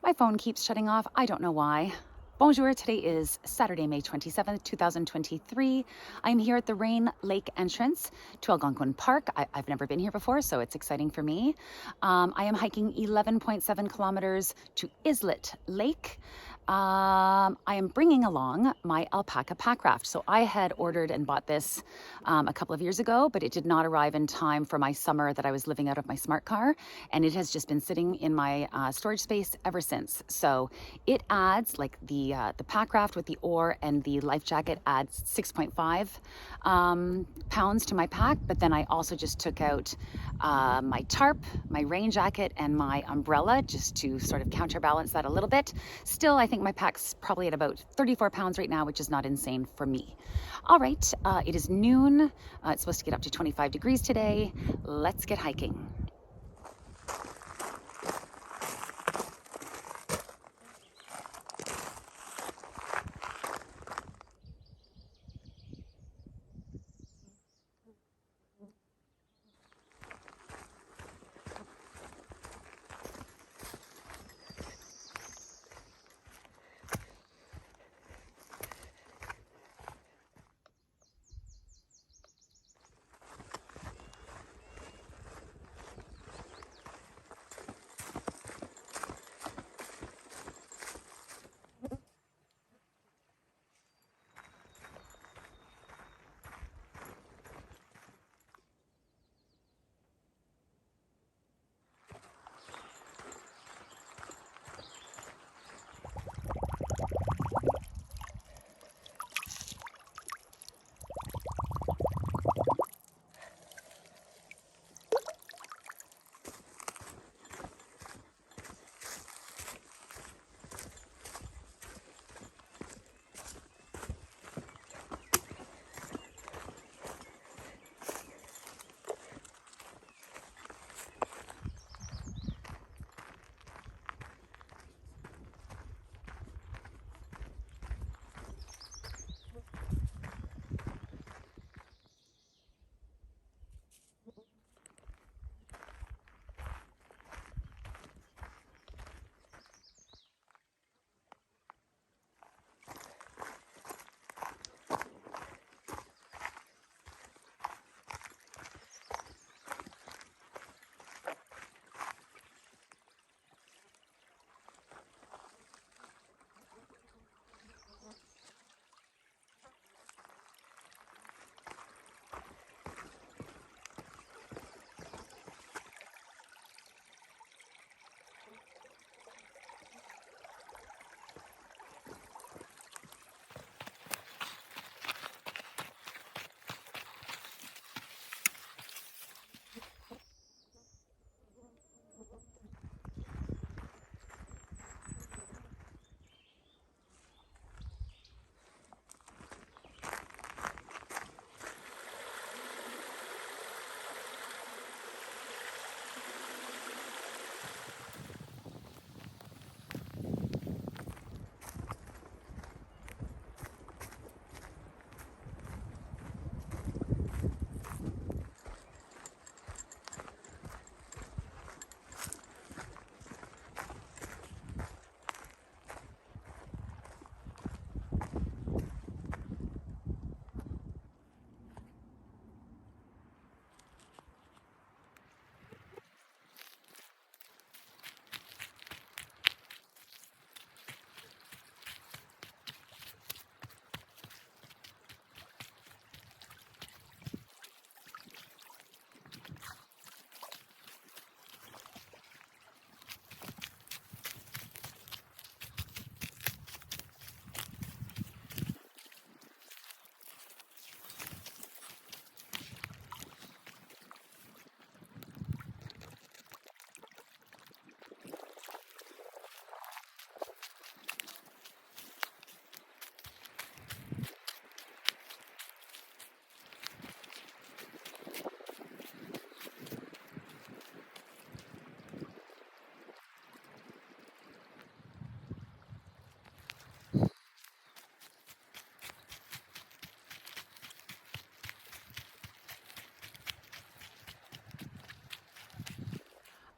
My phone keeps shutting off. I don't know why. Bonjour, today is Saturday, May 27th, 2023. I'm here at the Islet Lake entrance to Algonquin Park. I've never been here before, so it's exciting for me. I am hiking 11.7 kilometers to Islet Lake. I am bringing along my Alpacka Packraft. So I had ordered and bought this a couple of years ago, but it did not arrive in time for my summer that I was living out of my smart car. And it has just been sitting in my storage space ever since. So it adds, like the Packraft with the oar and the life jacket adds 6.5 pounds to my pack. But then I also just took out my tarp, my rain jacket, and my umbrella just to sort of counterbalance that a little bit. Still, I think my pack's probably at about 34 pounds right now, which is not insane for me. All right, it is noon. It's supposed to get up to 25 degrees today. Let's get hiking.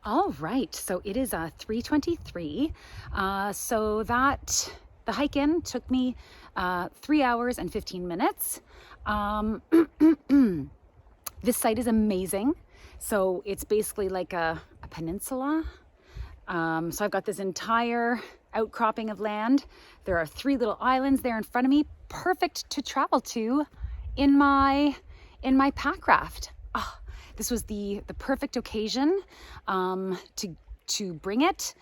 All right, so it is 3:23. So that the hike in took me 3 hours and 15 minutes. This site is amazing. So it's basically like a peninsula. So I've got this entire outcropping of land. There are 3 little islands there in front of me, perfect to travel to in my Packraft. Oh, this was the perfect occasion to bring it.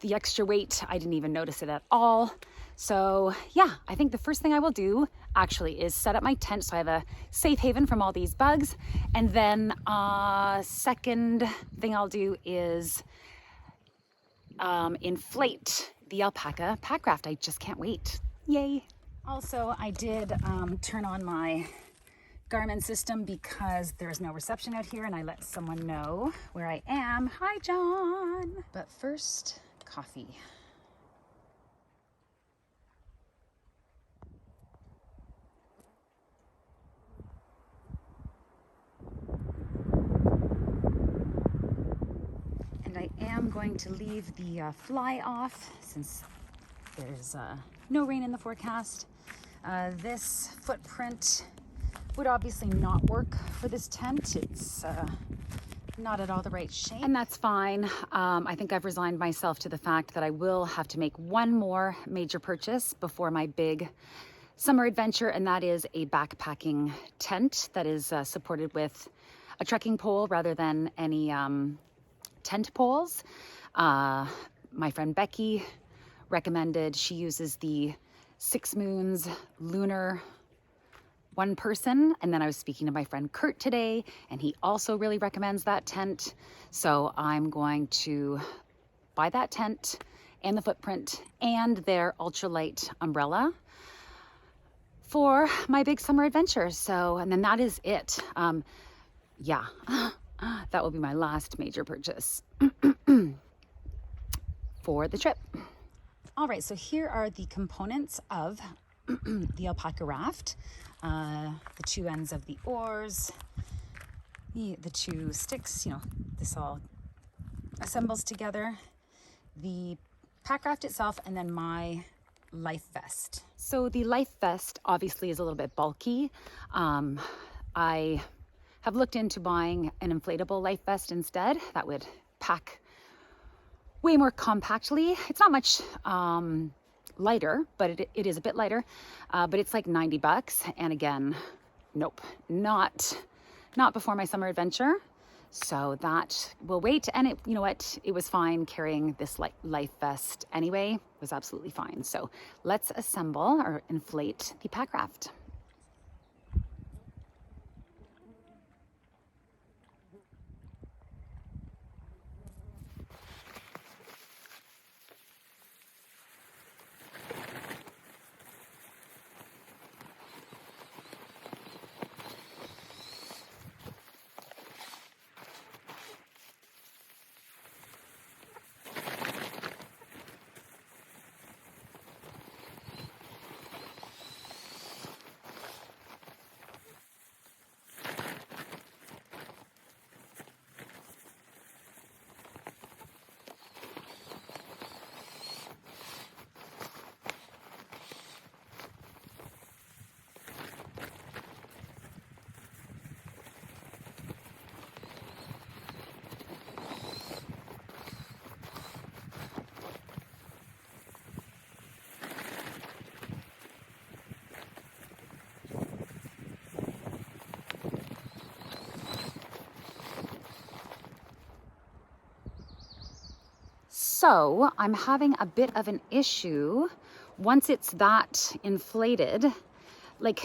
The extra weight, I didn't even notice it at all. So yeah, I think the first thing I will do actually is set up my tent so I have a safe haven from all these bugs. And then second thing I'll do is inflate the Alpacka Packraft. I just can't wait. Yay. Also, I did turn on my Garmin system because there's no reception out here, and I let someone know where I am. Hi, John. But first, coffee. And I am going to leave the fly off since there's no rain in the forecast. This footprint would obviously not work for this tent. It's not at all the right shape. And that's fine. I think I've resigned myself to the fact that I will have to make one more major purchase before my big summer adventure, and that is a backpacking tent that is supported with a trekking pole rather than any tent poles. My friend Becky recommended, she uses the 6 Moons lunar one person, and then I was speaking to my friend Kurt today, and he also really recommends that tent. So I'm going to buy that tent and the footprint and their ultralight umbrella for my big summer adventure. So, and then that is it. Yeah, that will be my last major purchase for the trip. All right, so here are the components of the Alpacka raft. The 2 ends of the oars, the 2 sticks, you know, this all assembles together, the Packraft itself, and then my life vest. So the life vest obviously is a little bit bulky. I have looked into buying an inflatable life vest instead. That would pack way more compactly. It's not much lighter, but it is a bit lighter, but it's like $90. And again, nope, not before my summer adventure. So that will wait. And it, you know what, it was fine carrying this life vest anyway. It was absolutely fine. So let's assemble or inflate the Packraft. So I'm having a bit of an issue once it's that inflated. Like,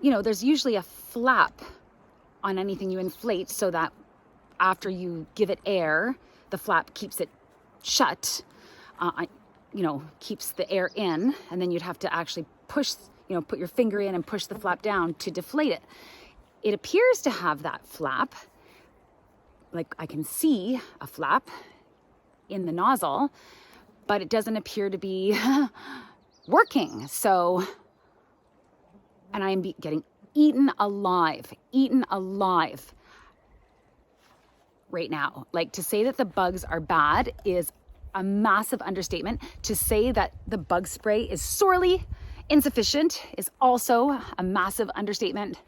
you know, there's usually a flap on anything you inflate so that after you give it air, the flap keeps it shut, you know, keeps the air in, and then you'd have to actually push, you know, put your finger in and push the flap down to deflate it. It appears to have that flap, like I can see a flap in the nozzle, but it doesn't appear to be working. So, and I am getting eaten alive right now. Like, to say that the bugs are bad is a massive understatement. To say that the bug spray is sorely insufficient is also a massive understatement.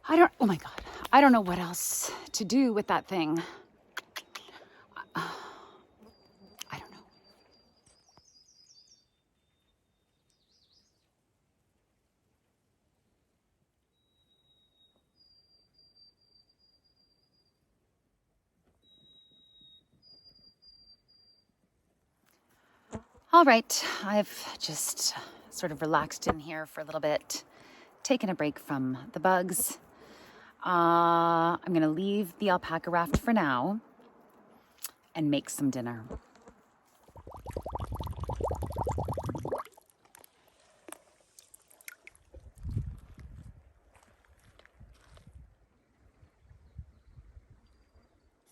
Oh my God, I don't know what else to do with that thing. I don't know. All right, I've just sort of relaxed in here for a little bit, taken a break from the bugs. I'm gonna leave the alpaca raft for now and make some dinner.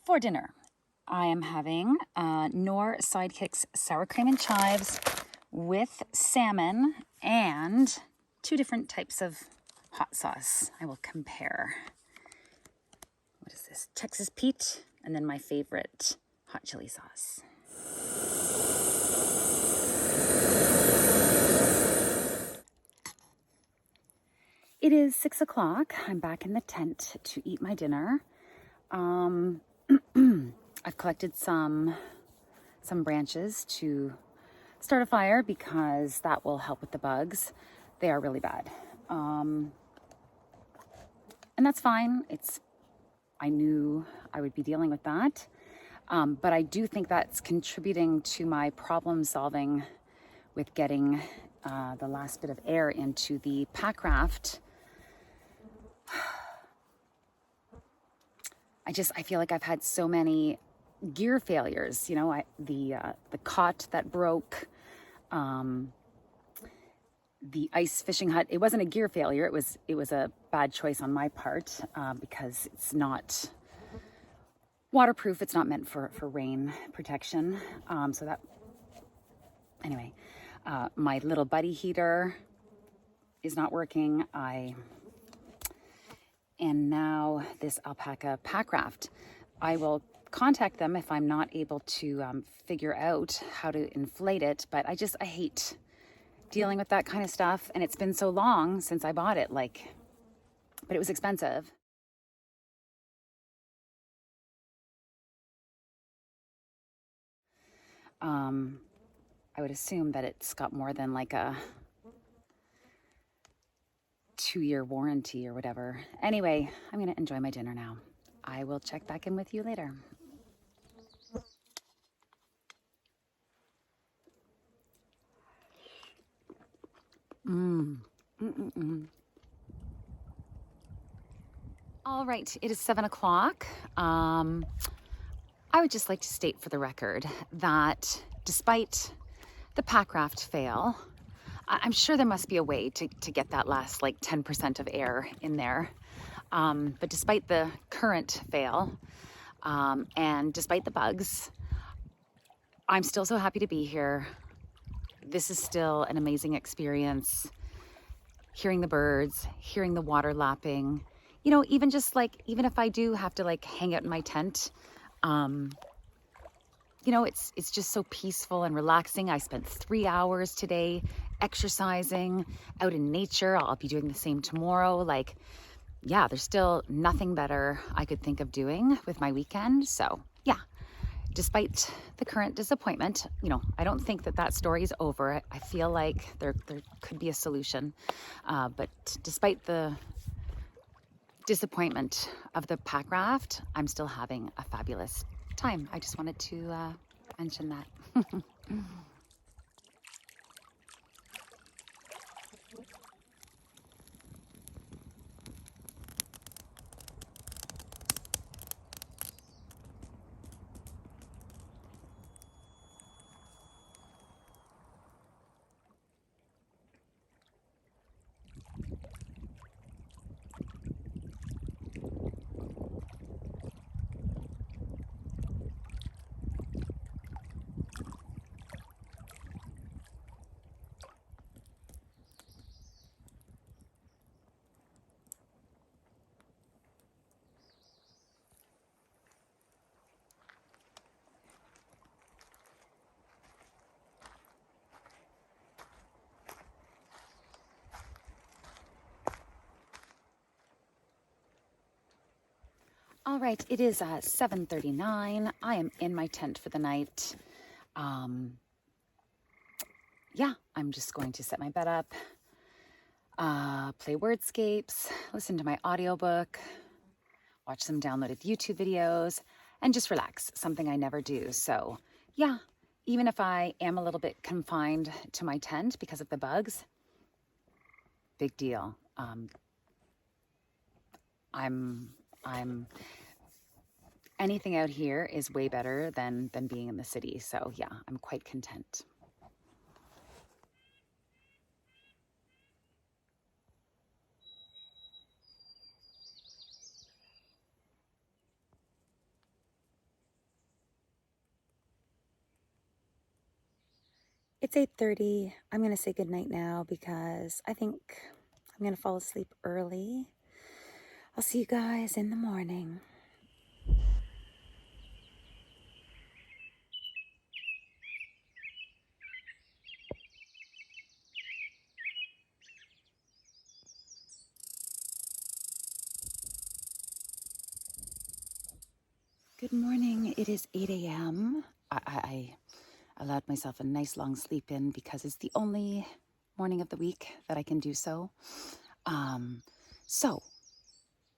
For dinner, I am having Knorr Sidekicks sour cream and chives with salmon and 2 different types of hot sauce. I will compare. What is this? Texas Pete, and then my favorite hot chili sauce. It is 6 o'clock. I'm back in the tent to eat my dinner. I've collected some branches to start a fire because that will help with the bugs. They are really bad. And that's fine. I knew I would be dealing with that. But I do think that's contributing to my problem solving with getting the last bit of air into the Packraft. I feel like I've had so many gear failures, you know, the cot that broke, the ice fishing hut. It wasn't a gear failure. It was a bad choice on my part because it's not waterproof. It's not meant for rain protection. Anyway, my little buddy heater is not working. And now this Alpacka Packraft. I will contact them if I'm not able to figure out how to inflate it, but I hate dealing with that kind of stuff. And it's been so long since I bought it, but it was expensive. I would assume that it's got more than like a 2-year warranty or whatever. Anyway, I'm gonna enjoy my dinner now. I will check back in with you later. All right, it is 7 o'clock. I would just like to state for the record that despite the Packraft fail, I'm sure there must be a way to get that last 10% of air in there. But despite the current fail and despite the bugs, I'm still so happy to be here. This is still an amazing experience. Hearing the birds, hearing the water lapping, you know, even if I do have to hang out in my tent, you know, it's just so peaceful and relaxing. I spent 3 hours today exercising out in nature. I'll be doing the same tomorrow. Yeah, there's still nothing better I could think of doing with my weekend. So yeah, despite the current disappointment, you know, I don't think that story is over. I feel like there could be a solution. But despite the disappointment of the Packraft, I'm still having a fabulous time. I just wanted to mention that. All right, it is 7:39. I am in my tent for the night. Yeah, I'm just going to set my bed up, play wordscapes, listen to my audiobook, watch some downloaded YouTube videos, and just relax, something I never do. So yeah, even if I am a little bit confined to my tent because of the bugs, big deal. Anything out here is way better than being in the city. So yeah, I'm quite content. It's 8:30. I'm going to say goodnight now because I think I'm going to fall asleep early. I'll see you guys in the morning. Good morning. It is 8 a.m. I allowed myself a nice long sleep in because it's the only morning of the week that I can do so. So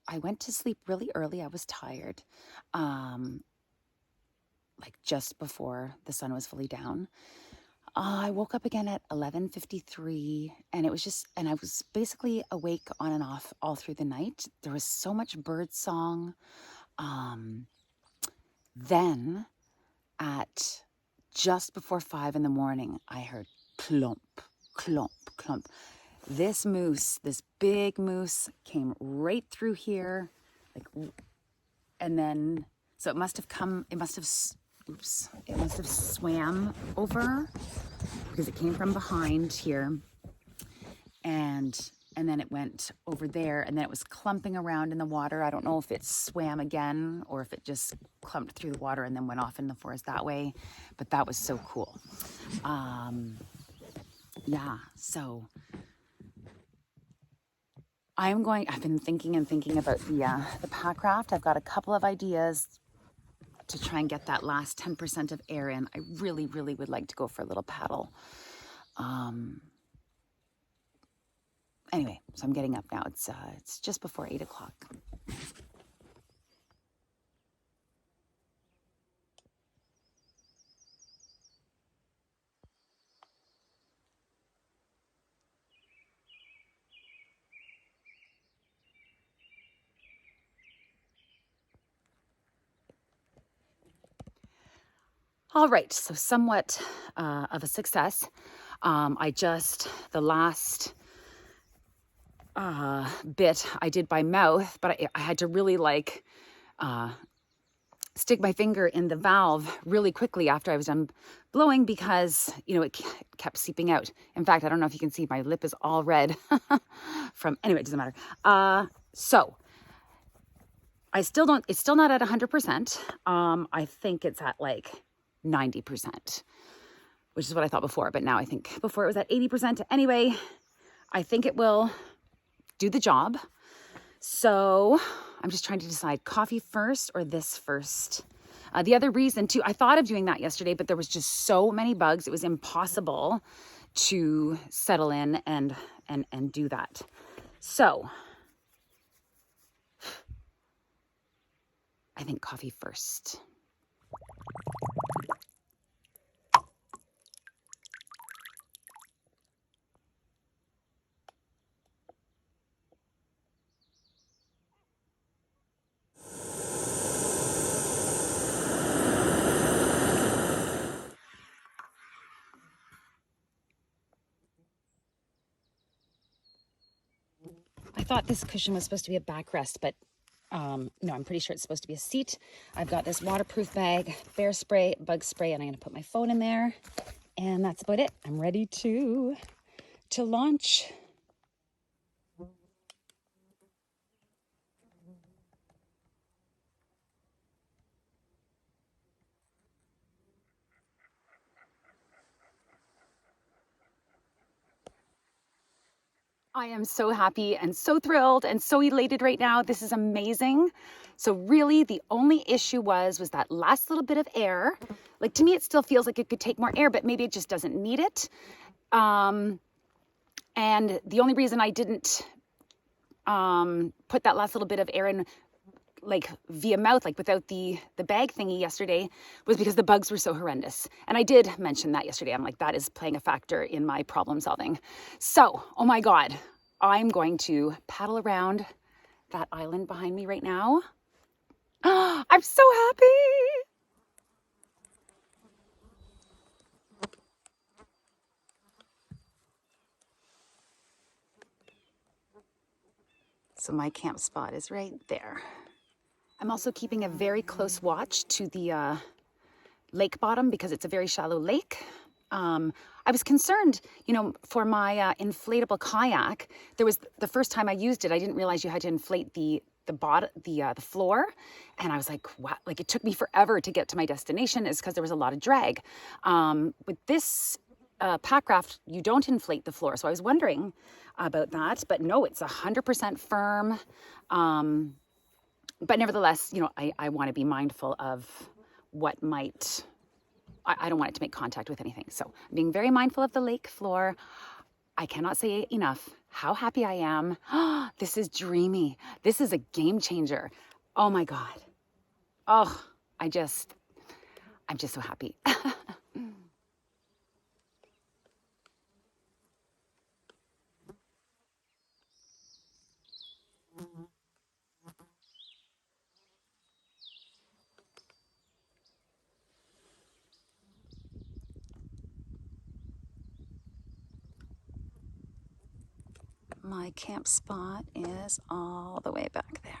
I went to sleep really early. I was tired, like just before the sun was fully down. I woke up again at 11:53, and I was basically awake on and off all through the night. There was so much bird song. Then at just before 5 in the morning, I heard clomp, clomp, clomp. This big moose came right through here, and then, so it must have swam over because it came from behind here, and then it went over there, and then it was clumping around in the water. I don't know if it swam again or if it just clumped through the water and then went off in the forest that way, but that was so cool. Yeah, so I've been thinking about the Packraft. I've got a couple of ideas to try and get that last 10% of air in. I really, really would like to go for a little paddle. Anyway, so I'm getting up now. It's just before 8 o'clock. All right, so somewhat of a success. The last bit I did by mouth, but I had to really stick my finger in the valve really quickly after I was done blowing because, it kept seeping out. In fact, I don't know if you can see, my lip is all red anyway, it doesn't matter. So it's still not at 100%. I think it's at 90%, which is what I thought before. But now I think before it was at 80%. Anyway, I think it will do the job. So I'm just trying to decide coffee first or this first. The other reason too, I thought of doing that yesterday, but there was just so many bugs. It was impossible to settle in and do that. So I think coffee first. I thought this cushion was supposed to be a backrest, but no, I'm pretty sure it's supposed to be a seat. I've got this waterproof bag, bear spray, bug spray, and I'm gonna put my phone in there. And that's about it. I'm ready to launch. I am so happy and so thrilled and so elated right now. This is amazing. So really the only issue was that last little bit of air. Like to me, it still feels like it could take more air, but maybe it just doesn't need it. And the only reason I didn't put that last little bit of air in like via mouth, like without the bag thingy yesterday, was because the bugs were so horrendous. And I did mention that yesterday. I'm like, that is playing a factor in my problem solving. So, oh my God, I'm going to paddle around that island behind me right now. I'm so happy. So my camp spot is right there. I'm also keeping a very close watch to the lake bottom because it's a very shallow lake. I was concerned, you know, for my inflatable kayak. There was the first time I used it, I didn't realize you had to inflate the floor, and I was like, wow, like it took me forever to get to my destination. Is because there was a lot of drag. With this Packraft, you don't inflate the floor, so I was wondering about that. But no, it's 100% firm. But nevertheless, you know, I want to be mindful of what might, I don't want it to make contact with anything. So I'm being very mindful of the lake floor. I cannot say enough how happy I am. This is dreamy. This is a game changer. Oh my God. Oh, I'm just so happy. My camp spot is all the way back there.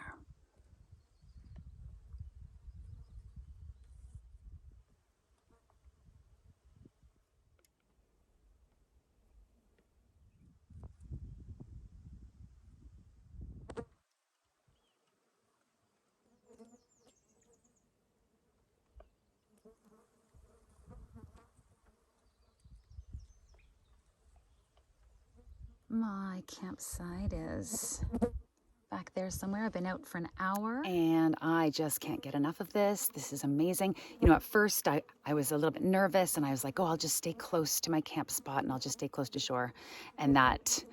My campsite is back there somewhere. I've been out for an hour and I just can't get enough of this. This is amazing. You know, at first I was a little bit nervous and I was like, oh, I'll just stay close to my camp spot and I'll just stay close to shore. And that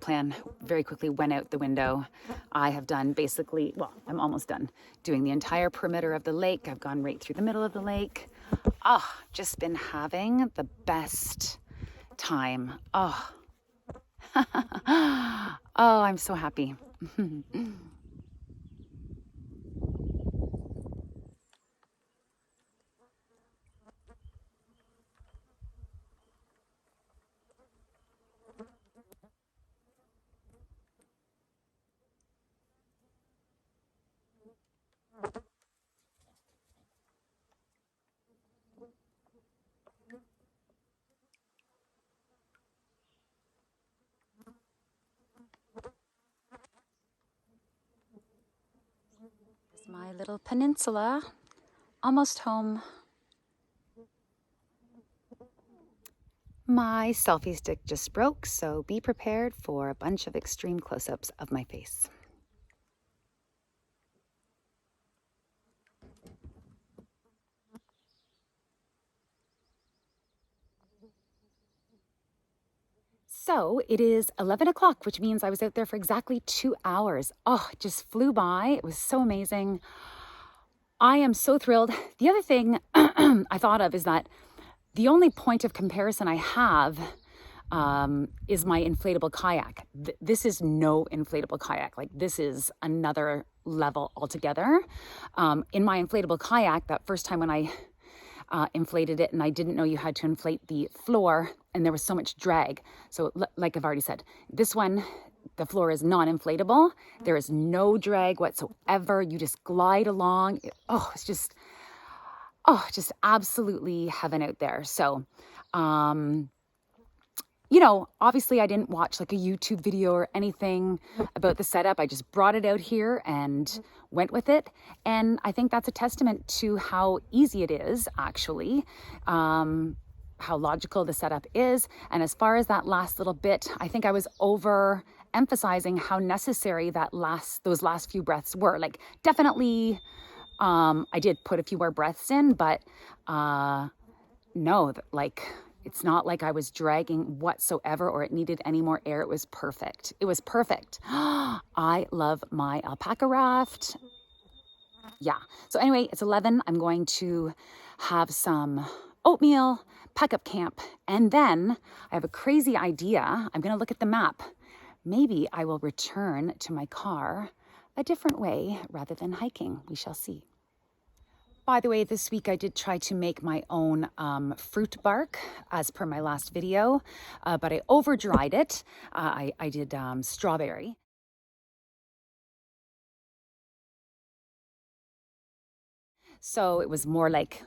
plan very quickly went out the window. I have done basically, well, I'm almost done doing the entire perimeter of the lake. I've gone right through the middle of the lake. Oh, just been having the best time. Oh, oh, I'm so happy. My little peninsula, almost home. My selfie stick just broke, so be prepared for a bunch of extreme close-ups of my face. So it is 11 o'clock, which means I was out there for exactly 2 hours. Oh, it just flew by. It was so amazing. I am so thrilled. The other thing I thought of is that the only point of comparison I have is my inflatable kayak. This is no inflatable kayak. Like this is another level altogether. In my inflatable kayak, that first time when I inflated it and I didn't know you had to inflate the floor and there was so much drag. So like I've already said, this one, the floor is non-inflatable. There is no drag whatsoever. You just glide along. It's just absolutely heaven out there. So, you know, obviously I didn't watch like a YouTube video or anything about the setup. I just brought it out here and went with it. And I think that's a testament to how easy it is actually. how logical the setup is. And as far as that last little bit, I think I was over emphasizing how necessary those last few breaths were. Like, definitely, I did put a few more breaths in, but no, like, it's not like I was dragging whatsoever or it needed any more air. It was perfect. It was perfect. I love my alpaca raft. Yeah. So anyway, it's 11. I'm going to have some oatmeal, pack up camp, and then I have a crazy idea. I'm going to look at the map. Maybe I will return to my car a different way rather than hiking. We shall see. By the way, this week I did try to make my own fruit bark as per my last video, but I over dried it. I did strawberry. So it was more like,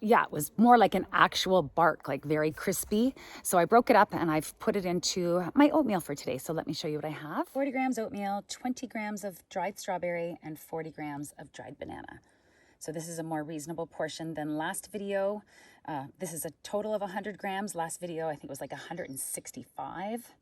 yeah, it was more like an actual bark, like very crispy. So I broke it up and I've put it into my oatmeal for today. So let me show you what I have. 40 grams oatmeal, 20 grams of dried strawberry, and 40 grams of dried banana. So this is a more reasonable portion than last video. This is a total of 100 grams. Last video, I think it was like 165.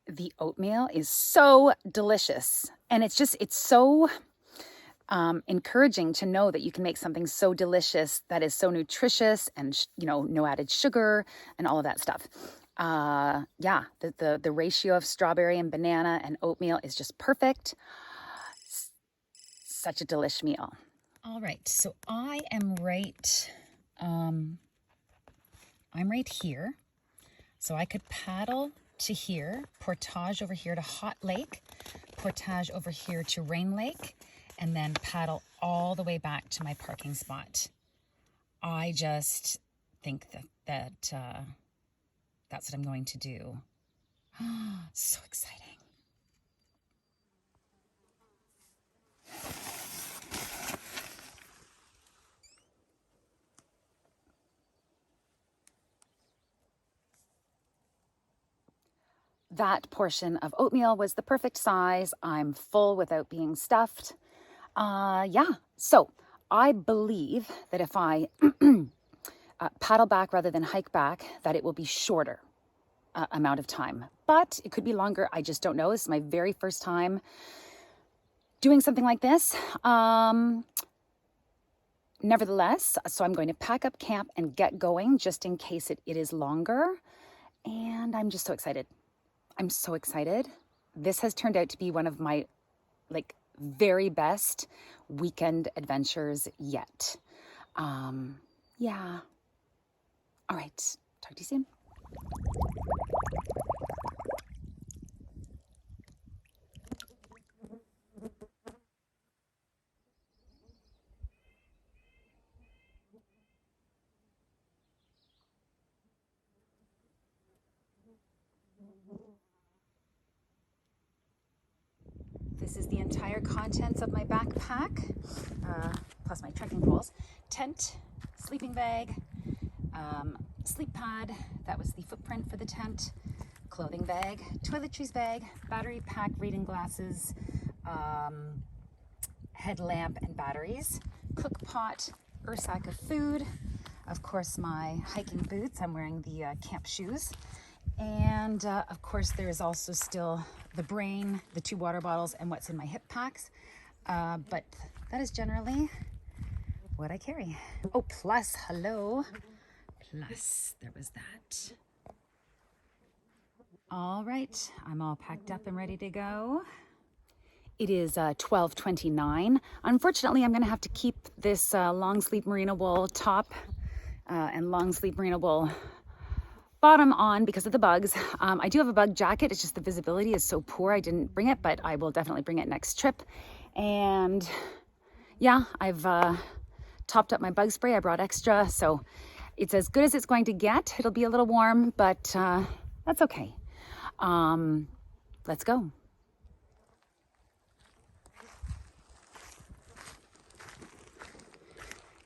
The oatmeal is so delicious, and it's so encouraging to know that you can make something so delicious that is so nutritious and, you know, no added sugar and all of that stuff. Yeah, the ratio of strawberry and banana and oatmeal is just perfect. Such a delish meal. All right, so I am right, I'm right here. So I could paddle to here, portage over here to Hot Lake, portage over here to Rain Lake, and then paddle all the way back to my parking spot. I just think that that's what I'm going to do. So exciting. That portion of oatmeal was the perfect size. I'm full without being stuffed. Yeah, so I believe that if I paddle back rather than hike back, that it will be shorter amount of time. But it could be longer. I just don't know. This is my very first time doing something like this. Nevertheless, so I'm going to pack up camp and get going just in case it is longer. And I'm just so excited. I'm so excited. This has turned out to be one of my very best weekend adventures yet. Yeah. All right. Talk to you soon. This is the entire contents of my backpack, plus my trekking poles. Tent, sleeping bag, sleep pad, that was the footprint for the tent, clothing bag, toiletries bag, battery pack, reading glasses, headlamp and batteries, cook pot, sack of food, of course my hiking boots, I'm wearing the camp shoes, and of course there is also still the brain, the 2 water bottles, and what's in my hip packs. But that is generally what I carry. Oh, plus, hello. Plus, there was that. All right, I'm all packed up and ready to go. It is 12:29. Unfortunately, I'm gonna have to keep this long sleeve merino wool top and long sleeve merino wool bottom on because of the bugs. I do have a bug jacket. It's just the visibility is so poor. I didn't bring it, but I will definitely bring it next trip. And yeah, I've topped up my bug spray. I brought extra, so it's as good as it's going to get. It'll be a little warm, but that's okay. Let's go.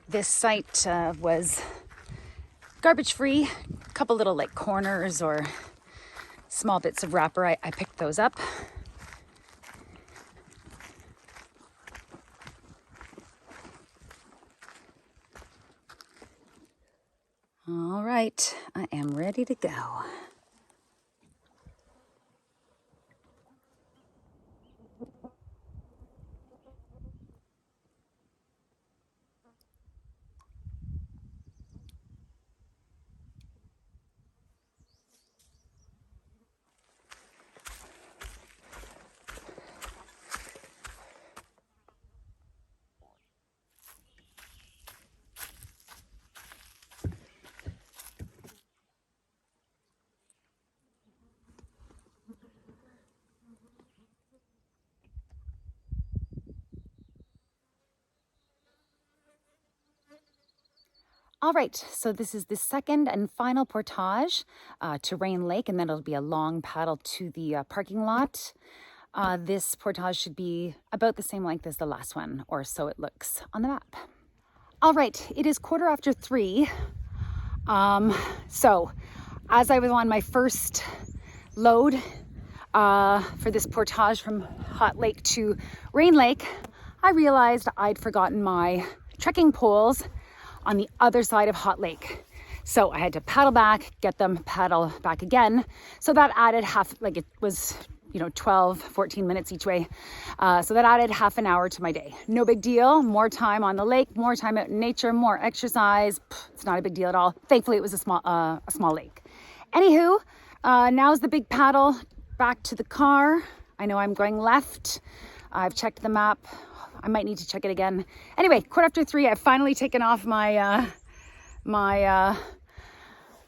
This site was garbage free. A couple little corners or small bits of wrapper. I picked those up. All right, I am ready to go. All right, so this is the second and final portage to Rain Lake, and then it'll be a long paddle to the parking lot. This portage should be about the same length as the last one, or so it looks on the map. All right, it is 3:15. So as I was on my first load for this portage from Hot Lake to Rain Lake, I realized I'd forgotten my trekking poles on the other side of Hot Lake. So I had to paddle back, get them, paddle back again. So that added it was, 12, 14 minutes each way. So that added half an hour to my day. No big deal. More time on the lake, more time out in nature, more exercise. It's not a big deal at all. Thankfully, it was a small lake. Anywho, now's the big paddle back to the car. I know I'm going left. I've checked the map. I might need to check it again. Anyway, 3:15, I've finally taken off my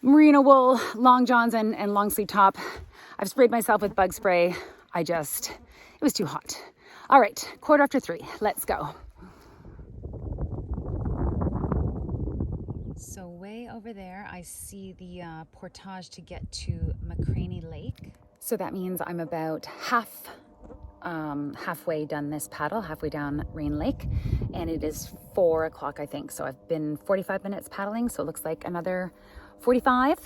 merino wool long johns and long sleeve top. I've sprayed myself with bug spray. It was too hot. All right, 3:15, let's go. So way over there, I see the portage to get to McCraney Lake. So that means I'm about halfway done this paddle, halfway down Rain Lake, and it is 4 o'clock, I think. So I've been 45 minutes paddling, so it looks like another 45.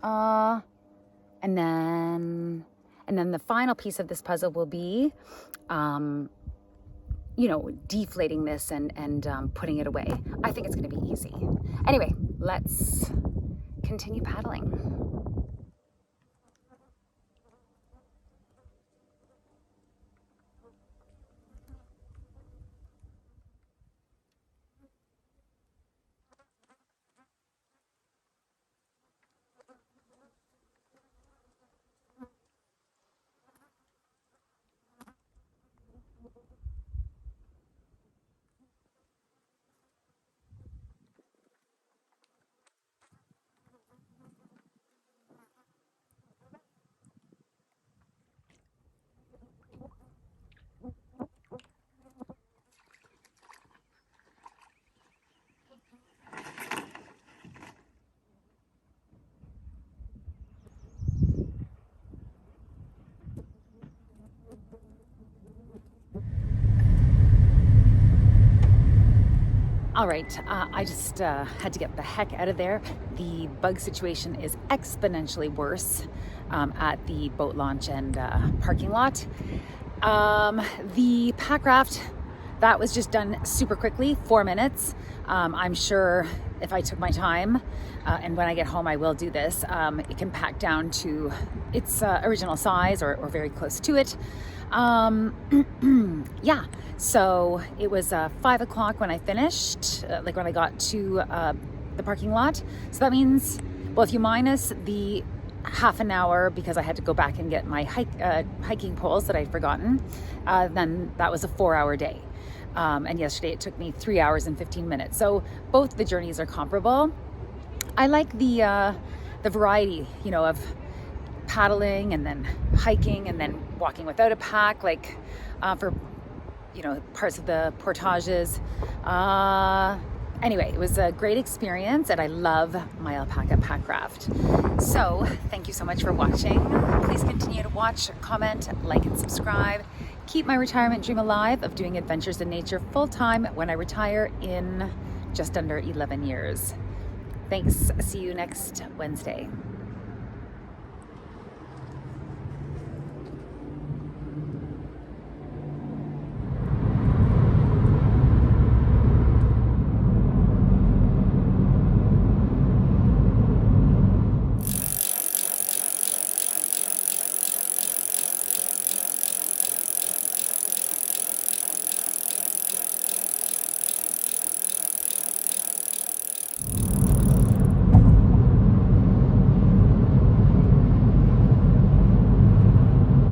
And then the final piece of this puzzle will be, deflating this and putting it away. I think it's going to be easy. Anyway, let's continue paddling. All right, I just had to get the heck out of there. The bug situation is exponentially worse at the boat launch and parking lot. The Packraft, that was just done super quickly, 4 minutes. I'm sure if I took my time, and when I get home I will do this, it can pack down to its original size or very close to it. Yeah, so it was 5 o'clock when I finished, when I got to the parking lot. So that means, well, if you minus the half an hour because I had to go back and get my hiking poles that I'd forgotten, then that was a 4-hour day. And yesterday it took me 3 hours and 15 minutes. So both the journeys are comparable. I like the variety, of paddling and then hiking and then walking without a pack, for parts of the portages. Anyway, it was a great experience and I love my Alpacka Packraft. So thank you so much for watching. Please continue to watch, comment, like, and subscribe. Keep my retirement dream alive of doing adventures in nature full-time when I retire in just under 11 years. Thanks. See you next Wednesday.